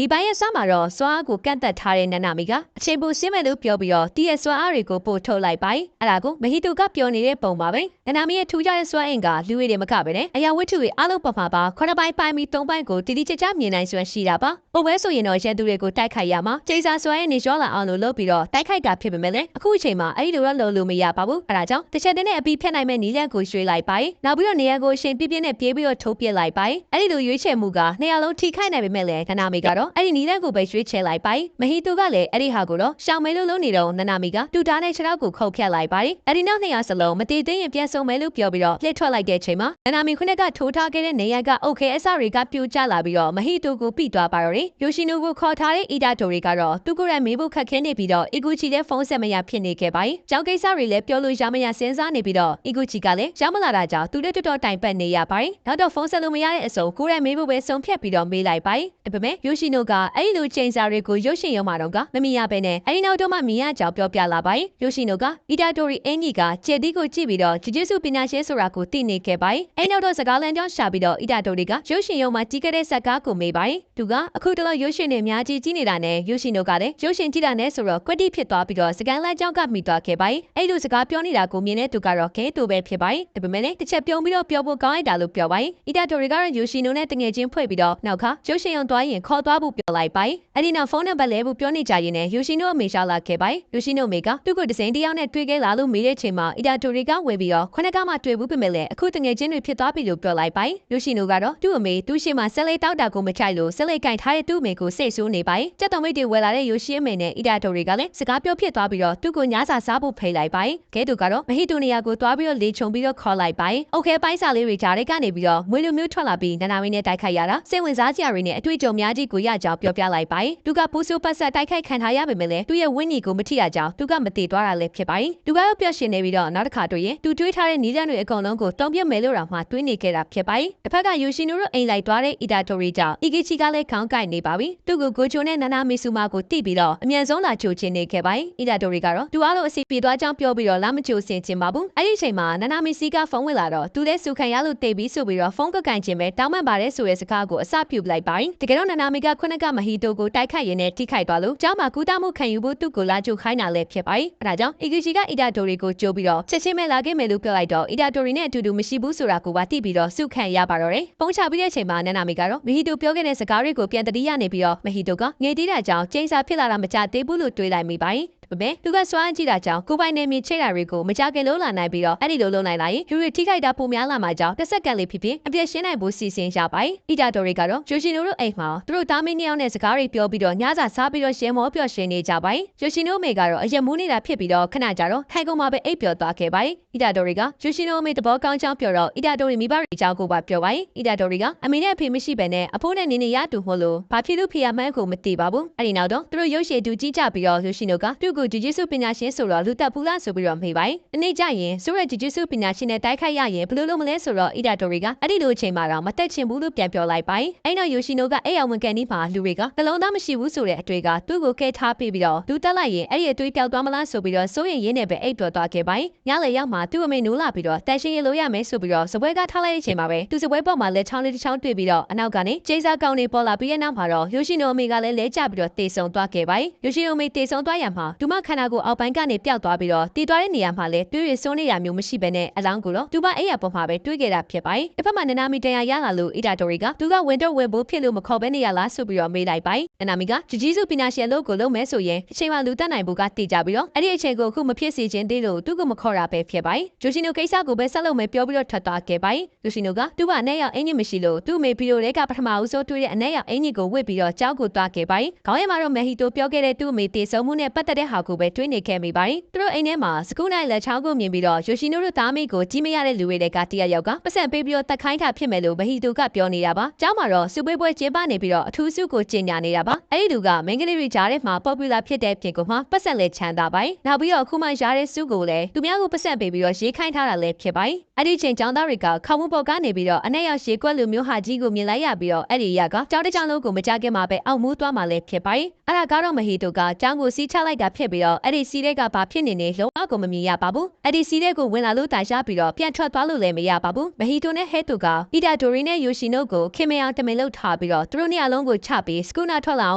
ဒီပိုင်းရဲ့စွာမှာတော့စွာကိုကန့်သက်ထားတဲ့နန္နာမီကအချိန်ပိုရှင်းမဲ့လို့ပြောပြီးတော့တီးရဲ့စွာအားတွေကိုပို့ထုတ်လိုက်ပိုင်းအဲ့ဒါကိုမဟီတိုကပြောနေတဲ့ပုံပါပဲနန္နာမီရဲ့ထူးခြားတဲ့စွာအင်ကလူတွေမကပဲနဲ့အရာဝတ္ထုတွေအလုံးပမာပါ9ပိုင်းပိုင်းပြီး3ပိုင်းကိုတီတီချာချာမြင်နိုင်စွမ်းရှိတာပါ။ပုံပဲဆိုရင်တော့ရန်သူတွေကိုတိုက်ခိုက်ရမှာကျေစာစွာရဲ့နေရောလာအောင်လို့လုပ်ပြီးတော့တိုက်ခိုက်တာဖြစ်ပေမဲ့လည်းအခုအချိန်မှာအဲ့ဒီလိုတော့လုပ်လို့မရပါဘူး။အဲ့ဒါကြောင့်တစ်ချက်တည်းနဲ့အပြီးဖြတ်နိုင်မဲ့နီးလန့်ကိုရွှေ့လိုက်ပိုင်းနောက်ပြီးတော့နေရာကိုအချိန်ပြည့်နဲ့ပြေးပြီးတော့ထုတ်ပစ်လိုက်ပိုင်းအဲ့ဒီလိုရွေးချယ်မှုကနှစ်ရလုံးထိခိုက်နိုင်ပေမဲ့လည်းနန္နာမီကတော့အဲ့ဒီနီးလန့်ကိုပဲရွှေ့ချယ်လိုက်ပိုင်းမဟီတိုကလည်းအဲ့ဒီဟာကိုတော့ရှောင်မဲလို့လုပ်နေတော့နန္နာမီကတူတာနဲ့ခြေထောက်ကိုခုတ်ဖြတ်လိုက်ပါတယ်အဲ့ဒီနောက်200စလုံးမတည်သေးရင်ပြန်ဆုံမဲလို့ပြောပြီးတော့လှည့်ထွက်လိုက်တဲ့အချိန်မှာနန္နာမီခုနကထိုးထားခဲ့တဲ့နေရာက okay အစတွေကပြိုကျလာပြီးတော့မဟီတိုကိုပြီးသွားပါတော့တယ်ယိုရှိနိုကိုခေါ်ထားတဲ့အီဒါတိုတွေကတော့သူကိုယ်တိုင်မေးဖို့ခက်ခဲနေပြီးတော့အီဂူချီတဲ့ဖုန်းဆက်မရဖြစ်နေခဲ့ပါတယ်ကြောင်ကိစ္စတွေလည်းပြောလို့ရမရစဉ်းစားနေပြီးတော့အီဂူချီကလည်းရောက်မလာတာကြောင့်သူလည်းတော်တော်တိုင်ပတ်နေရပါတယ်နောက်တော့ဖုန်းဆက်လို့မရတဲ့အစုံကိုယ်တိုင်မေးဖို့ပဲဆုံးဖြတ်ပြီးတော့မေးလိုက်ပါတယ်ဒါပေမဲ့ယိုရှိနိုကအဲ့ဒီလိုချိန်စာတွေကိုရုပ်ရှင်ရုံမှာတော့ကမမီရပဲနဲ့အဲ့ဒီနောက်တော့မှမြင်ရကြောင်ပြောပြလာပါတယ်ယိုရှိနိုကအီဒါတိုရီအင်ကြီးကကျေတီကိုကြည့်ပြီးတော့ဂျီဂျီဆူပညာရှင်ဆိုတာကိုသိနေခဲ့ပါတယ်အဲ့နောက်တော့စကားလမ်းကြောင်းရှာပြီးတော့အီဒါတိုတွေကရုပ်ရှင်ရုံမှာကြီးခဲ့တဲ့ဇက်ကားကိုမေးပါတယ်သူကအခုတလောရုပ်ရှင်တွေအများကြီးကြီးနေတာနဲ့ယိုရှိနိုကလည်းရုပ်ရှင်ကြည့်တာနဲ့ဆိုတော့ကွက်တိဖြစ်သွားပြီးတော့စကန်လမ်းကြောင်းကမိသွားခဲ့ပါတယ်အဲ့လိုစကားပြောနေတာကိုမြင်တဲ့သူကတော့ခဲတူပဲဖြစ်ပါတယ်ဒါပေမဲ့လည်းတစ်ချက်ပြုံးပြီးတော့ပြောဖို့ကောင်းလိုက်တာလို့ပြောပါတယ်အီဒါတိုတွေကတော့ယိုရှိနိုနဲ့တငယ်ချင်းဖွဲ့ပြီးတော့နောက်ခါရုပ်ရှင်ရုံသွားရင်ခေါ်သွားဖို့ပြောလိုက်ပါတယ်အဲ့ဒီနောက်ဖုန်းနံပါတ်လဲဖို့ပြောနေကြရင်လည်းယိုရှိနိုအမေရှာလာခဲ့ပါတယ်ယိုရှိနိုမေကသူ့ကိုဒဇိန်တယောက်နဲ့တွေ့ခဲ့လာလို့မေးတဲ့ချိန်မှာအီဒါတိုတွေကဝယ်ပြီးတော့ခုနကမှတွေ့ဘူးပြင်မဲ့လည်းအခုတငယ်ချင်းတွေဖြစ်သွားပြီလို့ပြောလိုက်ပါတယ်ယိုရှိနိုကတော့သူ့အမေသူ့ရှိမှဆက်လေးတောက်တာကိုမချိုက်လို့ဆက်လေးကင်ထားတဲ့သူ့အမေကိုစိတ်ဆိုးနေပါတယ်ကြက်တော်မိတ်တွေဝယ်လာတဲ့ယိုရှိအမေနဲ့အီဒါတိုတွေကလည်းစကားပြောဖြစ်သွားပြီးတော့သူ့ကိုညစာစားဖို့ဖိတ်လိုက်ပါတယ်ကဲသူကတော့မဟီတိုနီယာကိုသွားပြီးတော့လေချုံပြီးတော့ခေါ်လိုက်ပါတယ်โอเคပိုင်းစာလေးတွေကြားထဲကနေပြီးတော့မွေးလူမျိုးထွက်လာပြီးနန္နာမင်းနဲ့တိုက်ခိုက်ရတာစိတ်ဝင်စားစရာတွေနဲ့အတွေ့အကြုံများကြီးကိုရကြောင်းပြောပြလိုက်ပါတယ်သူကပူဆိုးပတ်ဆက်တိုက်ခိုက်ခံထားရပေမဲ့လည်းသူ့ရဲ့ဝင်းညီကိုမထိရကြောင်းသူကမတည်သွားတာလည်းဖြစ်ပါတယ်သူကတော့ပျော့ရှင်နေပြီးတော့နောက်တစ်ခါတွေ့ရင်သူတွေးထားတဲ့နီးစပ်တွေအကုန်လုံးကိုတုံ့ပြန်မယ်လို့တော့မှတွေးနေခဲ့တာဖြစ်ပါတယ်တစ်ဖက်ကယိုရှိနိုတို့အိမ်လိုက်သွားတဲ့အီဒါတိုရီကြောင့်အီဂီချီကလည်းခေါင်းကိုက်နေပါပြီသူ့ကိုဂိုချိုနဲ့နာနာမီဆူမာကိုတိပြီးတော့အမြန်ဆုံးလာချိုချင်နေခဲ့ပါတယ်အီဒါတိုရီကတော့သူအားလို့အစီပြေသွားကြောင်းပြောပြီးတော့လာမချိုဆင်ချင်ပါဘူးအဲ့ဒီအချိန်မှာနာနာမီစီကဖုန်းဝင်လာတော့သူလည်းစုခံရလို့တိတ်ပြီးဆိုပြီးတော့ဖုန်းကကန်ချင်ပဲတောင်းပန်ပါတယ်ဆိုတဲ့စကားကိုအစပြုလိုက်ပါတယ်တကယ်တော့နာနာမီကခုနကမဟီတိုကိုတိုက်ခိုက်ရင်းနဲ့ထိခိုက်သွားလို့ကျောင်းမှာကူးတာမှုခံယူဖို့သူ့ကိုလာချိုခိုင်းတာလည်းဖြစ်ပါတယ်အဲဒါကြောင့်အီဂီချီကအီဒါတိုရီကိုကြိုးပြီးတော့ချက်ချင်းပဲလာခဲ့မယ်လို့ပြောလိုက်တော့အီဒါတိုရီနဲ့အတူတူမရှိဘူးဆိုတာကိုပါသိပြီးတော့စုခံရပါတော့တယ်ပုံချပြီးတဲ့အချိန်မှာနာနာမီကတော့မဟီတိုပြောခဲ့တဲ့စကားတွေကိုပြန်တတိယနေပြီးတော့မဟီတိုကငယ်သေးတာကြောင့်ကျင်းစာဖြစ်လာတာမကြသေးဘူးလို့တွေးလိုက်မိပါတယ်ပေမဲ့သူကစွမ်းကြည့်တာကြောင့်ကိုပိုင်နေမြေချိတ်တာတွေကိုမကြခင်လုံးလာနိုင်ပြီးတော့အဲ့ဒီလိုလုံးနိုင်လာရင်လူတွေထိခိုက်တာပိုများလာမှာကြောင့်တစ်စက္ကန့်လေးဖြစ်ဖြစ်အပြည့်ရှင်းနိုင်ဖို့စီစဉ်ရပါတယ်အီတာတိုတွေကတော့ယိုရှိနိုတို့အိမ်မှာသူတို့တားမင်းနှစ်ယောက်နဲ့စကားတွေပြောပြီးတော့ညစာစားပြီးတော့ရှင်းမောပျော်ရွှင်နေကြပါတယ်ယိုရှိနိုမေကတော့အရက်မူးနေတာဖြစ်ပြီးတော့ခဏကြာတော့ခိုင်ကုန်မှာပဲအိပ်ပျော်သွားခဲ့ပါတယ်အီတာတိုတွေကယိုရှိနိုမေသဘောကောင်းကြောင်းပြောတော့အီတာတိုတွေမိဘတွေအကြောင်းကိုပါပြောပါတယ်အီတာတိုတွေကအမေနဲ့အဖေမရှိဘဲနဲ့အဖိုးနဲ့နေနေရတူမို့လို့ဘာဖြစ်လို့ဖေရမှန်းကိုမသိပါဘူးအဲ့ဒီနောက်တော့သူတို့ရုပ်ရှင်တူကြည့်ကြပြီးတော့ယိုရှိနိုကသူ့ကိုဂျီဂျီဆူပညာရှင်ဆိုတော့လူတက်ပူလာဆိုပြီးတော့မေးပါတယ်။ဒီနေ့ကျရင်ဆိုရဂျီဂျီဆူပညာရှင်နဲ့တိုက်ခိုက်ရရင်ဘယ်လိုလုပ်မလဲဆိုတော့အီဒါတိုရီကအဲ့ဒီလိုအချိန်မှာတော့မတက်ချင်ဘူးလို့ပြန်ပြောလိုက်ပါတယ်။အဲ့တော့ယိုရှိနိုကအဲ့အောင်ဝန်ကန်ဒီမှာလူတွေကနှလုံးသားမရှိဘူးဆိုတဲ့အတွေ့ကသူ့ကိုကဲထားပြီးတော့လူတက်လိုက်ရင်အဲ့ဒီအတွေ့ပြောက်သွားမလားဆိုပြီးတော့စိုးရင်ရင်းနဲ့ပဲအိပ်ပျော်သွားခဲ့ပါတယ်။ညလေရောက်မှသူ့အမေနိုးလာပြီးတော့တန်ရှင်းရလို့ရမယ်ဆိုပြီးတော့စပွဲကထားလိုက်တဲ့အချိန်မှာပဲသူစပွဲပေါ်မှာလက်ချောင်းလေးတစ်ချောင်းတွေ့ပြီးတော့အနောက်ကနေကျေးစားကောင်းနေပေါ်လာပြီးတဲ့နောက်မှာတော့ယိုရှိနိုအမေကလည်းလဲကျပြီးတော့တေဆုံသွားခဲ့ပါတယ်။ယိုရှိနိုအမေတေဆုံသွားရမှာဒူမခန္ဓာကိုအောက်ပိုင်းကနေပျောက်သွားပြီးတော့တည်သွားတဲ့နေရာမှာလည်းတွေးရစွန်းနေတာမျိုးမရှိဘဲနဲ့အလောင်းကိုတော့သူမအဲ့ရပေါ်မှာပဲတွေးခဲ့တာဖြစ်ပါတယ်။တစ်ဖက်မှာနနာမီတန်ရာရလာလို့အီဒါတိုရီကသူကဝင်တော့ဝင်ဖို့ဖြစ်လို့မခေါ်ဘဲနေရလားဆိုပြီးတော့မေးလိုက်ပါတယ်။နနာမီကဂျီဂျီစုပညာရှင်လို့ကိုလုံးမဲဆိုရင်အချိန်မှလူတက်နိုင်ဖို့ကတည်ကြပြီးတော့အဲ့ဒီအချိန်ကိုအခုမဖြစ်စေချင်သေးလို့သူကမခေါ်တာပဲဖြစ်ပါတယ်။ဂျိုရှိနိုကိစ္စကိုပဲဆက်လုပ်မယ်ပြောပြီးတော့ထွက်သွားခဲ့ပါတယ်။ဂျိုရှိနိုကသူ့ကအနဲ့ရောက်အင်ကြီးမရှိလို့သူ့အမေဗီဒီယိုတွေကပထမဦးဆုံးတွေ့တဲ့အနဲ့ရောက်အင်ကြီးကိုဝစ်ပြီးတော့ကြောက်ကိုသွားခဲ့ပါတယ်။ခေါင်းရမှာတော့မဟီတိုပြောခဲ့တဲ့သူ့အမေတေဆုံမှုနဲ့ပတ်သက်တဲ့ဟာကိုပဲတွေးနေခဲ့မိပါတယ်။သူတို့အိမ်ထဲမှာစကူးနိုင်လက်ချောင်းကိုမြင်ပြီးတော့ယိုရှိနိုတို့သားမိကိုကြီးမရတဲ့လူတွေကတရယောက်ကပတ်စံပေးပြီးတော့တက်ခိုင်းတာဖြစ်မယ်လို့မဟီတိုကပြောနေတာပါ။ကျောင်းမှာတော့စုပွဲကျင်းပနေပြီးတော့အထူးစုကိုကျင်းညာနေတာပါ။အဲ့ဒီလူကမိန်းကလေးတွေကြားထဲမှာ popular ဖြစ်တဲ့ပြင်ကိုမှပတ်စံလက်ချမ်းသာပိုင်း။နောက်ပြီးတော့အခုမှရတဲ့စုကိုလည်းသူများကိုပတ်စံပေးပြီးတော့ရေးခိုင်းထားတာလည်းဖြစ်ပါတယ်။အဲ့ဒီချိန်ကျောင်းသားတွေကခေါင်းမပေါ်ကနေပြီးတော့အနဲ့ရောက်ရေကွက်လူမျိုးဟာကြီးကိုမြင်လိုက်ရပြီးတော့အဲ့ဒီရကကျောင်းတစ်ကျောင်းလုံးကိုမကြခင်မှာပဲအောက်မူးသွားမှလည်းဖြစ်ပါတယ်။အဲ့ဒါကတော့မဟီတိုကကျောင်းကိုစီးချလိုက်တာဖြစ် ပြီးတော့အဲ့ဒီစီးတဲ့ကဘာဖြစ်နေနေလုံးဝကိုမမြင်ရပါဘူးအဲ့ဒီစီးတဲ့ကိုဝင်လာလို့တာရပြီးတော့ပြန်ထွက်သွားလို့လည်းမရပါဘူးမဟီတိုနဲ့ဟဲတိုကအီဒါတိုရီနဲ့ယိုရှိနိုကိုခင်မအောင်တမင်လုပ်ထားပြီးတော့သူတို့နှစ်အလုံးကိုချပြီးစကူနာထွက်လာအေ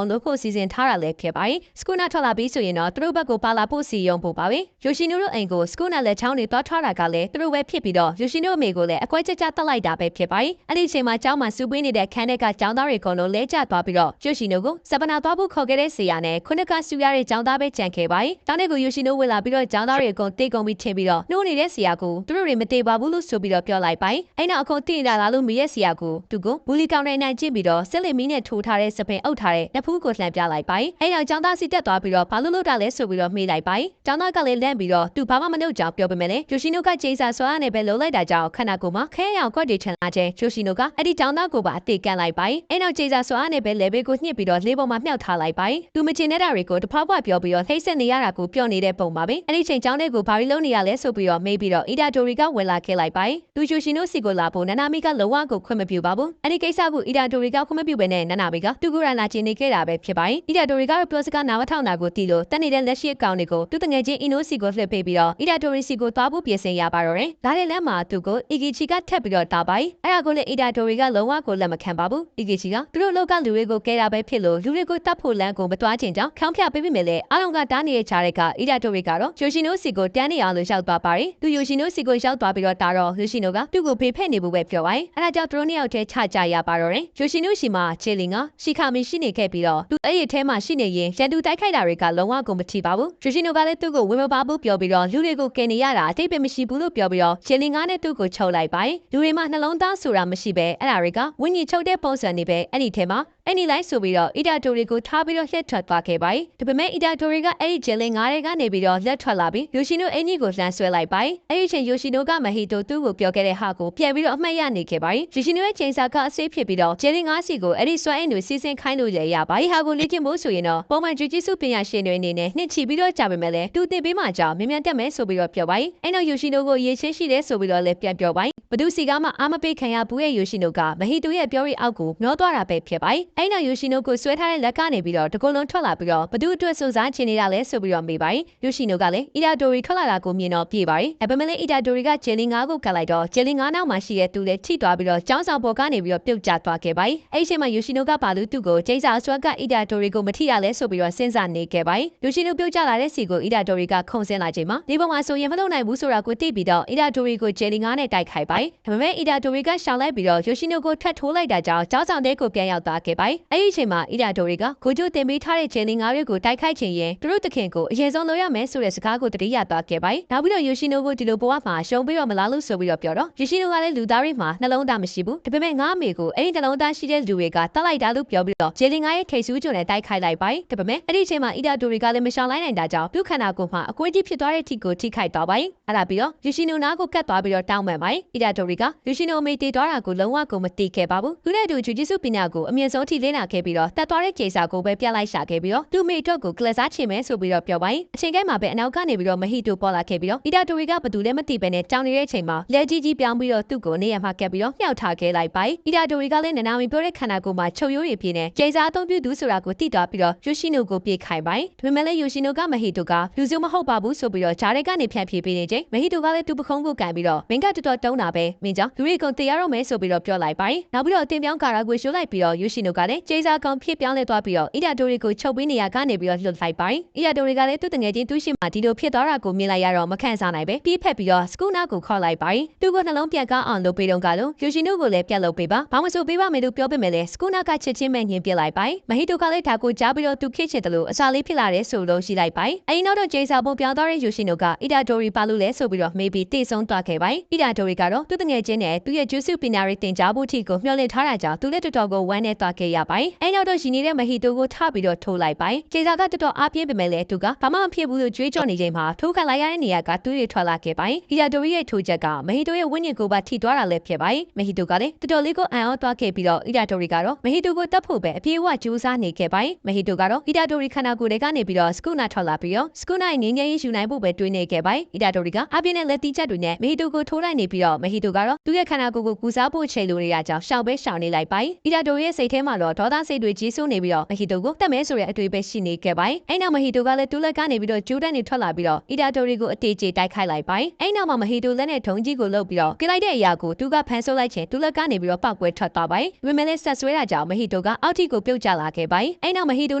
ာင်လုပ်ဖို့စီစဉ်ထားတာလည်းဖြစ်ပါတယ်စကူနာထွက်လာပြီးဆိုရင်တော့သူတို့ဘက်ကိုပါလာဖို့စီယုံဖို့ပါပဲယိုရှိနိုတို့အိမ်ကိုစကူနာလက်ချောင်းတွေတွားထားတာကလည်းသူတို့ပဲဖြစ်ပြီးတော့ယိုရှိနိုအမေကိုလည်းအကွက်ကြကြတက်လိုက်တာပဲဖြစ်ပါတယ်အဲ့ဒီအချိန်မှာကျောင်းမှာစူပေးနေတဲ့ခန်းထဲကကျောင်းသားတွေကတော့လဲကျသွားပြီးတော့ယိုရှိနိုကိုစပနာသွားဖို့ခေါ်ခဲ့တဲ့ဆရာနဲ့ခုနကဆူရတဲ့ကျောင်းသားပဲကြံခဲ့ပါတယ်ကျောင်းထဲကိုယိုရှိနိုဝင်လာပြီးတော့ကျောင်းသားတွေအကုန်တေးကုန်ပြီးထင်ပြီးတော့နှိုးနေတဲ့ဆရာကိုသူတို့တွေမတေပါဘူးလို့ဆိုပြီးတော့ပြောလိုက်ပါတယ်အဲ့နောက်အကုန်သိနေတာလားလို့မေးရဲ့ဆရာကိုသူကိုဘူလီကောင်နဲ့နိုင်ကျင့်ပြီးတော့ဆက်လက်မီးနဲ့ထိုးထားတဲ့စပင်အုပ်ထားတဲ့လက်ဖူးကိုလှမ်းပြလိုက်ပါတယ်အဲ့နောက်ကျောင်းသားစီတက်သွားပြီးတော့ဘာလို့လုပ်တာလဲဆိုပြီးတော့မေးလိုက်ပါတယ်ကျောင်းသားကလည်းလန့်ပြီးတော့သူဘာမှမလုပ်ကြောင်ပြောပေမဲ့လေယိုရှိနိုကဂျေဆာဆွာနဲ့ပဲလှုပ်လိုက်တာကြောင့်ခန္ဓာကိုယ်မှာခဲရောင်ကွက်တွေထန်လာခြင်းယိုရှိနိုကအဲ့ဒီကျောင်းသားကိုပါအသေးကန်လိုက်ပါတယ်အဲ့နောက်ဂျေဆာဆွာနဲ့ပဲလေဘေးကိုညှစ်ပြီးတော့လေးပေါ်မှာမြှောက်ထားလိုက်ပါတယ်သူမချင်တဲ့တာတွေကိုတဖွာဖွာပြောပြီးတော့ထိတ်ဆက်နေရတာကိုပြောနေတဲ့ပုံပါပဲအဲ့ဒီချိန်ကျောင်းထဲကိုဘာလို့လုံးနေရလဲဆိုပြီးတော့မေးပြီးတော့အီဒါတိုရီကဝင်လာခဲ့လိုက်ပါတယ်သူယိုရှိနိုစီကိုလာဖို့နနာမီကလုံးဝကိုခွင့်မပြုပါဘူးအဲ့ဒီကိစ္စကိုအီဒါတိုရီကခွင့်မပြုဘဲနဲ့နနာမီကသူကိုရလာချင်နေခဲ့တာပဲဖြစ်ပါတယ်အီဒါတိုရီကတော့ပြောစကားနားမထောင်တာကိုတီးလို့တက်နေတဲ့လက်ရှိအကောင်တွေကိုသူတငယ်ချင်းအီနိုစီကိုလှည့်ပေးပြီးတော့အီဒါတိုရီစီကိုသွားဖို့ပြင်ဆင်ရပါတော့တယ်လာတဲ့လမ်းမှာသူကိုအီဂီချီကထက်ပြီးတော့တာပါတယ်အဲ့ဒါကိုလည်းအီဒါတိုရီကလုံးဝကိုလက်မခံပါဘူးအီဂီချီကသူတို့လောက်ကလူတွေကိုကဲတာပဲဖြစ်လို့လူတွေကိုတတ်ဖို့လမ်းကိုမတွားချင်ကြောင်းခေါင်းဖြပေးပြီးမယ်လေအားလုံးကတားနေတဲ့ခြားတဲ့ကအီဒါတိုရီကတော့ယိုရှိနိုစီကိုတန်းနေအောင်လို့ရောက်သွားပါတယ်သူယိုရှိနိုစီကိုရောက်သွားပြီးတော့တာတော့ယိုရှိနိုကသူ့ကိုဖေးဖက်နေဖို့ပဲပြောပါတယ်အဲ့ဒါကြောင့်သူတို့နှစ်ယောက်တည်းချကြရပါတော့တယ်ယိုရှိနိုစီမှာချေလင်ကရှီခါမီရှိနေခဲ့ပြီးတော့သူအဲ့ဒီထဲမှာရှိနေရင်ရန်သူတိုက်ခိုက်တာတွေကလုံးဝကိုမထိပါဘူးယိုရှိနိုကလည်းသူ့ကိုဝင်မပါဘူးပြောပြီးတော့လူတွေကိုကယ်နေရတာအတိတ်ပဲမရှိဘူးလို့ပြောပြီးတော့ချေလင်ကနဲ့သူ့ကိုချုပ်လိုက်ပါတယ်လူတွေမှာနှလုံးသားဆိုတာမရှိပဲအဲ့ဒါတွေကဝိညာဉ်ချုပ်တဲ့ပုံစံနေပဲအဲ့ဒီထဲမှာအဲ့ဒီလိုက်ဆိုပြီးတော့အီဒါတိုရီကိုထားပြီးတော့လှည့်ထွက်သွားခဲ့ပါတယ်ဒါပေမဲ့အီဒါတိုရီကအဲ့ဒီဂျယ်လင်ငါးတွေကနေပြီးတော့လက်ထွက်လာပြီးယိုရှိနိုအင်ကြီးကိုလှမ်းဆွဲလိုက်ပါတယ်အဲ့ဒီချိန်ယိုရှိနိုကမဟီတိုသူ့ကိုပြောခဲ့တဲ့ဟာကိုပြန်ပြီးတော့အမှတ်ရနေခဲ့ပါတယ်ယိုရှိနိုရဲ့ချိန်စာကအဆေးဖြစ်ပြီးတော့ဂျယ်လင်ငါးစီကိုအဲ့ဒီဆွဲအင်တွေစီစဉ်ခိုင်းလို့ရပါတယ်ဟာကိုလေ့ကျင့်ဖို့ဆိုရင်တော့ပုံမှန်ဂျူဂျီစုပညာရှင်တွေအနေနဲ့နှစ်ချီပြီးတော့ကြာပေမဲ့လည်းသူတင်ပေးမှကြောင်မြန်တက်မယ်ဆိုပြီးတော့ပြောပါတယ်အဲ့နောက်ယိုရှိနိုကိုရေချင်းရှိတယ်ဆိုပြီးတော့လည်းပြန်ပြောပါတယ်ဘသူစီကမှအာမပေးခံရဘူးရဲ့ယိုရှိနိုကမဟီတိုရဲ့ပြောရီအောက်ကိုမျောသွားတာပဲဖြစ်ပါတယ်အဲ့နောက်ယိုရှိနိုကိုဆွဲထားတဲ့လက်ကနေပြီးတော့တကုလုံးထွက်လာပြီးတော့ဘသူအတွက်စုစားချင်နေတာလဲဆိုပြီးတော့မေးပါတယ်ယိုရှိနိုကလည်းအီဒါတိုရီထွက်လာတာကိုမြင်တော့ပြေးပါတယ်အပမလေးအီဒါတိုရီကဂျယ်လင်ငါးကိုကတ်လိုက်တော့ဂျယ်လင်ငါးနောက်မှာရှိတဲ့သူလည်းထိသွားပြီးတော့ကျောင်းဆောင်ပေါ်ကနေပြီးတော့ပြုတ်ကျသွားခဲ့ပါတယ်အဲ့ဒီချိန်မှာယိုရှိနိုကဘာလို့သူ့ကိုဂျိစာအစွမ်းကအီဒါတိုရီကိုမထိရလဲဆိုပြီးတော့စဉ်းစားနေခဲ့ပါတယ်ယိုရှိနိုပြုတ်ကျလာတဲ့စီကိုအီဒါတိုရီကခုန်ဆင်းလာချိန်မှာဒီပုံမှာဆိုရင်မလုံနိုင်ဘူးဆိုတာကိုသိပြီးတော့အီဒါတိုရီကိုဂျယ်လင်ငါးနဲ့တိုက်ခိုက်ပါတယ်ဒါပေမဲ့အီဒါတိုရီကရှောင်လိုက်ပြီးတော့ယိုရှိနိုကိုထပ်ထိုးလိုက်တာကြောင့်ကျောင်းဆောင်တဲ့ကိုပြန်ရောက်သွားခဲ့ပါတယ်အဲ့ဒီချိန်မှာအီဒါတိုရီကကိုကျိုတင်ပေးထားတဲ့ဂျယ်လင်ငါးတွေကိုတိုက်ခိုက်ခြင်းရင်သူတို့တခင်ကိုအရင်ဆုံးလုပ်ရမယ်ဆိုတဲ့စကားကိုတတိယသွားခဲ့ပါတယ်နောက်ပြီးတော့ယိုရှိနိုကိုဒီလိုဘဝမှာရှုံးပြီးတော့မလားလို့ဆိုပြီးတော့ပြောတော့ယိုရှိနိုကလည်းလူသားတွေမှာနှလုံးသားမရှိဘူးဒါပေမဲ့ငါအမေကိုအဲ့ဒီနှလုံးသားရှိတဲ့လူတွေကတတ်လိုက်တာလို့ပြောပြီးတော့ဂျယ်လင်ငါးရဲ့ထိတ်ဆူးကြုံနဲ့တိုက်ခိုက်လိုက်ပါတယ်ဒါပေမဲ့အဲ့ဒီချိန်မှာအီဒါတိုရီကလည်းမရှောင်လိုက်နိုင်တာကြောင့်သူ့ခန္ဓာကိုယ်မှာအကွေးကြီးဖြစ်သွားတဲ့ထိကိုထိခိုက်သွားပါတယ်အဲ့ဒါပြီးတော့ယိုရှိနိုနားကိုကတ်သွားပြီးတော့တောင်းပန်ပါတယ်အီဒါတိုရီကယိုရှိနိုအမေတည်သွားတာကိုလုံးဝကိုမသိခဲ့ပါဘူးသူနဲ့အတူဂျူဂျီစုပညာကိုအမြင့်ဆုံးထိလေ့လာခဲ့ပြီးတော့တတ်သွားတဲ့ကျေစာကိုပဲပြလိုက်ရှာခဲ့ပြီးတော့သူ့မိအတွက်ကိုကလစားချင်မယ်ဆိုပြီးတော့ပြောပါတယ်အချိန်ကဲမှာပဲအနောက်ကနေပြီးတော့မဟီတိုပေါ်လာခဲ့ပြီးတော့အီဒါတိုရီကဘသူလည်းမသိပဲနဲ့ကြောင်နေတဲ့အချိန်မှာလက်ကြီးကြီးပြောင်းပြီးတော့သူ့ကိုနေရာမှာကပ်ပြီးတော့မြှောက်ထားခဲ့လိုက်ပါတယ်အီဒါတိုရီကလည်းနနာမီပြောတဲ့ခန္ဓာကိုယ်မှာချုပ်ရိုးတွေပြင်းနေကျေစာအသုံးပြုသူဆိုတာကိုသိသွားပြီးတော့ယိုရှိနိုကိုပြေးခိုင်ပါတယ်ဒါပေမဲ့လည်းယိုရှိနိုကမဟီတိုကလူစုမဟုတ်ပါဘူးဆိုပြီးတော့ဂျားတဲ့ကနေဖြန့်ဖြေပေးနေချိန်မဟီတိုကလည်းသူ့ပခုံးကိုကန်ပြီးတော့မင်းကတော်တော်တုံးတာပဲမင်းကြောင့်လူတွေကုန်တရားတော့မယ်ဆိုပြီးတော့ပြောလိုက်ပါတယ်နောက်ပြီးတော့တင်ပြောင်းကာရာကိုရှိုးလိုက်ပြီးတော့ယိုရှိနိုကလည်းကျေစာကောင်ဖြစ်ပြောင်းလဲသွားပြီးတော့အီဒါတိုရီကိုချုပ်ပေးနေရကနေပြီးတော့လှုပ်လိုက်ပါတယ်အီဒါတိုရီကလည်းသူ့တငယ်ချင်းသူ့ရှိမှဒီလိုဖြစ်သွားတာကိုမြင်လိုက်ရတော့မခံစားနိုင်ပဲပြေးဖက်ပြီးတော့စကူနာကိုခေါ်လိုက်ပါတယ်သူကနှလုံးပြတ်ကောင်းအောင်လုပ်ပေးတော့ကလို့ယိုရှိနိုကိုလည်းပြတ်လုပ်ပေးပါဘာမှမဆိုပေးပါမယ်လို့ပြောပေးမယ်လေစကူနာကချစ်ချင်းမဲ့ညင်ပြလိုက်ပါတယ်မဟီတိုကလည်းဒါကိုကြားပြီးတော့သူခစ်ချင်တယ်လို့အစာလေးဖြစ်လာတယ်ဆိုလို့ရှိလိုက်ပါတယ်အရင်တော့ဂျေဆာပုံပြောင်းသွားတဲ့ယိုရှိနိုကအီဒါတိုရီပါလို့လဲဆိုပြီးတော့မေးပြီးတိတ်ဆုံးသွားခဲ့ပါတယ်အီဒါတိုရီကတော့သူ့တငယ်ချင်းနဲ့သူ့ရဲ့ဂျူးစုပညာရေးတင်ကြားဖို့ထိကိုမျှော်လင့်ထားတာကြောင့်သူလည်းတော်တော်ကိုဝမ်းနဲ့သွားခဲ့ရပါတယ်အဲနောက်တော့ရှင်နေတဲ့မဟီတိုကိုထပြီးတော့ထိုးလိုက်ပါတယ်ဂျေဆာကတော်တော်အားပြင်းပေမဲ့လည်းသူကဘာမှမဖြစ်ဘူးလို့ကြွေးကြော်နေချိန်မှာထိုးခါလိုက်ရတဲ့နေရာကသူ့တွေထွက်လာခဲ့ပါတယ်အီဒါတိုရီရဲ့ထိုးချက်ကမဟီတိုရဲ့ဝိညာဉ်ကိုပါထိသွားတာလည်းဖြစ်ပါတယ်မဟီတိုကလည်းတော်တော်လေးကိုအံ့ဩသွားခဲ့ပြီးတော့အီဒါတိုရီကတော့မဟီတိုကိုတတ်ဖို့ပဲအပြေးအဝကြိုးစားနေခဲ့ပါတယ်မဟီတိုကတော့အီဒါတိုရီခန္ဓာကိုယ်တွေကနေပြီးတော့စကူနာထွက်လာပြီးတော့စကူနာရဲ့ငင်းငယ်ရေးယူနိုင်ဖို့ပဲတွေးနေခဲ့ပါတယ်အီဒါတိုရီကအပြင်းနဲ့လက်တီးချက်တွေနဲ့မဟီတိုကိုထိုးလိုက်နေပြီးတော့မဟီ ဟီတိုကတော့သူ့ရဲ့ခန္ဓာကိုယ်ကိုကူစားဖို့ချိန်လိုနေရကြောင်းရှောင်ပဲရှောင်နေလိုက်ပါတယ်အီတာတိုရဲ့စိတ်ထဲမှာတော့ဒေါသစိတ်တွေကြီးစိုးနေပြီးတော့မဟီတိုကိုတတ်မဲဆိုတဲ့အတွေ့ပဲရှိနေခဲ့ပါတယ်အဲ့နောက်မဟီတိုကလည်းတူလက်ကနေပြီးတော့ကျူးတန်းနေထွက်လာပြီးတော့အီတာတိုတွေကိုအတေးကျေတိုက်ခိုက်လိုက်ပါတယ်အဲ့နောက်မှာမဟီတိုလက်နဲ့ထုံကြီးကိုလှုပ်ပြီးတော့ကိလိုက်တဲ့အရာကိုသူကဖန်ဆုပ်လိုက်ခြင်းတူလက်ကနေပြီးတော့ပောက်ကွဲထွက်သွားပါတယ်ဒါပေမဲ့လည်းဆက်ဆွဲတာကြောင့်မဟီတိုကအောက်ထိကိုပြုတ်ကျလာခဲ့ပါတယ်အဲ့နောက်မဟီတို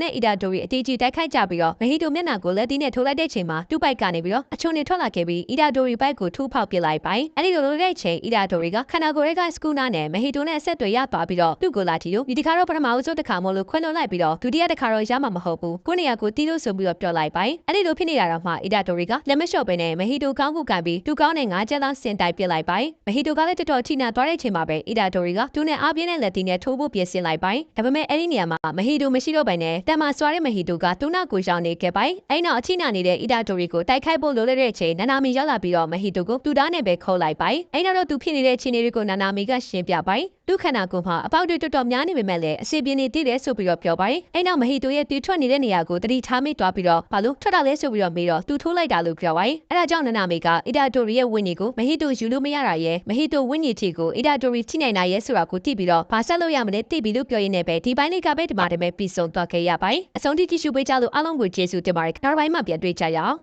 နဲ့အီတာတိုတွေအတေးကျေတိုက်ခိုက်ကြပြီးတော့မဟီတိုမျက်နှာကိုလက်တီးနဲ့ထိုးလိုက်တဲ့ချိန်မှာသူ့ပိုက်ကနေပြီးတော့အချုံနေထွက်လာခဲ့ပြီးအီတာတိုရီပိုက်ကိုထိုးဖောက်ပစ်လိုက်ပါတယ်အဲ့ဒီလိုလုပ်တဲ့ချိန်အီတာတိုတွေကခန္ဓာကိုယ်ရဲ့စကူနာနဲ့မဟီတိုနဲ့အဆက်တွေရသွားပြီးတော့သူ့ကိုလာတီတို့ဒီတစ်ခါတော့ပထမဦးဆုံးတစ်ခါမို့လို့ခွင့်လွှတ်လိုက်ပြီးတော့ဒုတိယတစ်ခါတော့ရမှာမဟုတ်ဘူးကိုနေရာကိုတီးလို့ဆိုပြီးတော့ပြောလိုက်ပါတယ်အဲ့ဒီလိုဖြစ်နေတာတော့မှအီတာတိုတွေကလက်မလျှော့ပဲနဲ့မဟီတိုကောင်းကူကန်ပြီးသူကောင်းတဲ့ငါးချက်သားစင်တိုက်ပစ်လိုက်ပါတယ်မဟီတိုကလည်းတော်တော်ထိနာသွားတဲ့ချိန်မှာပဲအီတာတိုတွေကသူနဲ့အားပြင်းတဲ့လက်တီနဲ့ထိုးဖို့ပြင်ဆင်လိုက်ပါတယ်ဒါပေမဲ့အဲ့ဒီနေရာမှာမဟီတိုမရှိတော့ဘဲနဲ့တန်မာစွာတဲ့မဟီတိုကသူ့နောက်ကိုရောက်နေခဲ့ပါတယ်အဲ့နောက်အထိနာနေတဲ့အီတာတိုတွေကိုတိုက်ခိုက်ဖို့လိုလိုက်တဲ့ချိန်နာနာမီရောက်လာပြီးတော့မဟီတိုကိုသူ့သားနဲ့ပဲခေါ်လိုက်ပါတယ်အဲ့နောက်တော့သူဖြစ်နေတဲ့ခြေနေတွေကိုနာနာမီကရှင်းပြပါတယ်သူခန္ဓာကိုယ်မှာအပေါက်တွေတော်တော်များနေပေမဲ့လည်းအစီပြင်းနေတည်တယ်ဆိုပြီးတော့ပြောပါတယ်အဲ့နောက်မဟီတိုရဲ့တီထွက်နေတဲ့နေရာကိုတတိထားမိသွားပြီးတော့ဘာလို့ထွက်တာလဲဆိုပြီးတော့မေးတော့သူထိုးလိုက်တာလို့ပြောပါတယ်အဲ့ဒါကြောင့်နာနာမီကအီတာတိုရီရဲ့ဝင်းကြီးကိုမဟီတိုယူလို့မရတာရဲ့မဟီတိုဝင်းကြီးတီကိုအီတာတိုရီထိနိုင်တာရဲ့ဆိုတာကိုသိပြီးတော့ဘာဆက်လို့ရမလဲသိပြီးလို့ပြောရင်းနဲ့ပဲဒီပိုင်းလေးကပဲဒီမှာတည်းပဲပြီးဆုံးသွားခဲ့ရပါတယ်အဆုံးထိကြည့်ရှုပေးကြလို့အားလုံးကိုကျေးဇူးတင်ပါတယ်နောက်ပိုင်းမှာပြန်တွေ့ကြရအောင်